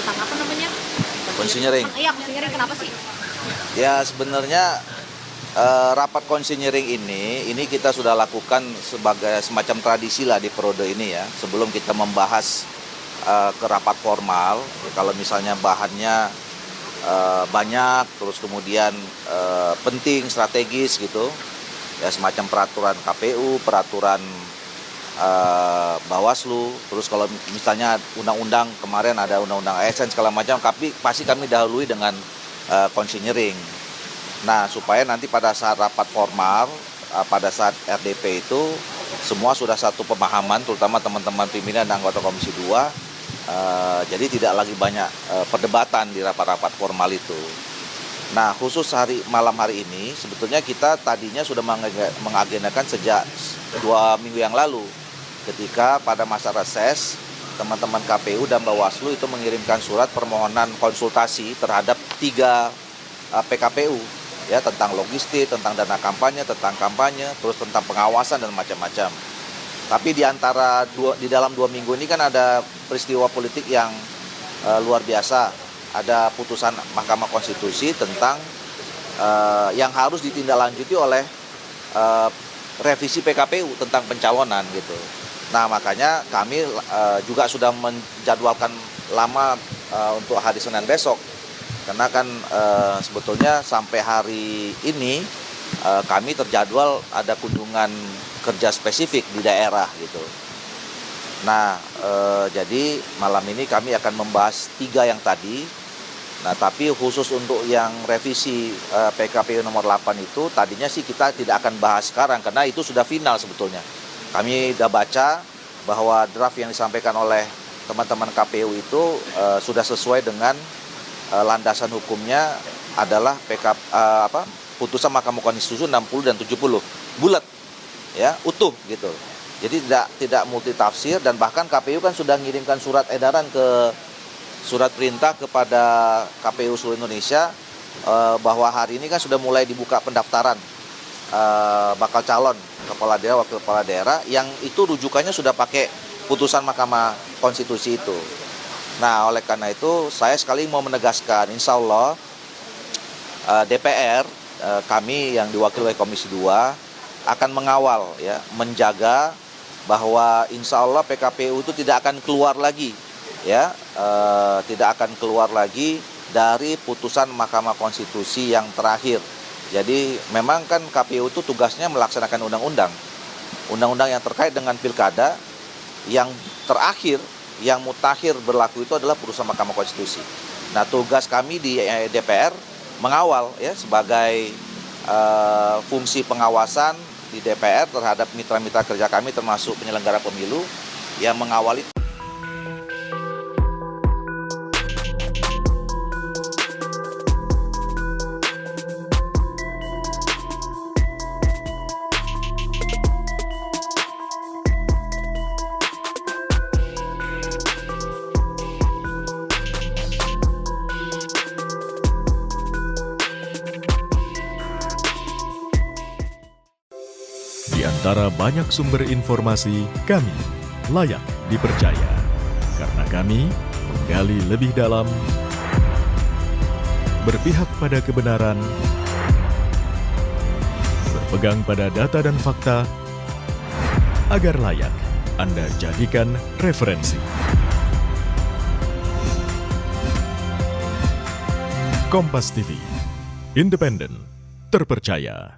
tentang apa namanya? Konsinyering. Iya, konsinyering, kenapa sih? Ya sebenarnya rapat konsinyering ini kita sudah lakukan sebagai semacam tradisi lah di periode ini ya. Sebelum kita membahas ke rapat formal, kalau misalnya bahannya banyak, terus kemudian penting, strategis gitu, ya semacam peraturan KPU, peraturan Bawaslu, terus kalau misalnya undang-undang kemarin ada undang-undang ASN segala macam, tapi pasti kami dahului dengan konsinyering. Nah, supaya nanti pada saat rapat formal, pada saat RDP itu, semua sudah satu pemahaman, terutama teman-teman pimpinan dan anggota Komisi 2, jadi tidak lagi banyak perdebatan di rapat-rapat formal itu. Nah, khusus malam hari ini, sebetulnya kita tadinya sudah mengagendakan sejak 2 minggu yang lalu, ketika pada masa reses, teman-teman KPU dan Bawaslu itu mengirimkan surat permohonan konsultasi terhadap 3 PKPU, ya, tentang logistik, tentang dana kampanye, terus tentang pengawasan dan macam-macam. Tapi di dalam 2 minggu ini kan ada peristiwa politik yang luar biasa. Ada putusan Mahkamah Konstitusi tentang yang harus ditindaklanjuti oleh revisi PKPU tentang pencalonan gitu. Nah, makanya kami juga sudah menjadwalkan lama untuk hari Senin besok. Karena kan sebetulnya sampai hari ini kami terjadwal ada kunjungan kerja spesifik di daerah gitu. Nah, jadi malam ini kami akan membahas 3 yang tadi. Nah, tapi khusus untuk yang revisi PKPU nomor 8 itu, tadinya sih kita tidak akan bahas sekarang karena itu sudah final sebetulnya. Kami sudah baca bahwa draft yang disampaikan oleh teman-teman KPU itu sudah sesuai dengan landasan hukumnya adalah putusan Mahkamah Konstitusi 60 dan 70 bulat, ya, utuh gitu. Jadi tidak multitafsir, dan bahkan KPU kan sudah mengirimkan surat perintah kepada KPU seluruh Indonesia bahwa hari ini kan sudah mulai dibuka pendaftaran bakal calon kepala daerah, wakil kepala daerah, yang itu rujukannya sudah pakai putusan Mahkamah Konstitusi itu. Nah, oleh karena itu saya sekali mau menegaskan, insya Allah DPR, kami yang diwakili oleh Komisi 2 akan mengawal, ya, menjaga bahwa insya Allah PKPU itu tidak akan keluar lagi, ya, tidak akan keluar lagi dari putusan Mahkamah Konstitusi yang terakhir. Jadi memang kan KPU itu tugasnya melaksanakan undang-undang yang terkait dengan pilkada, yang terakhir, yang mutakhir berlaku itu adalah putusan Mahkamah Konstitusi. Nah, tugas kami di DPR mengawal, ya, sebagai fungsi pengawasan di DPR terhadap mitra-mitra kerja kami termasuk penyelenggara pemilu yang mengawal itu. Di antara banyak sumber informasi, kami layak dipercaya. Karena kami menggali lebih dalam, berpihak pada kebenaran, berpegang pada data dan fakta, agar layak Anda jadikan referensi. Kompas TV, independen, terpercaya.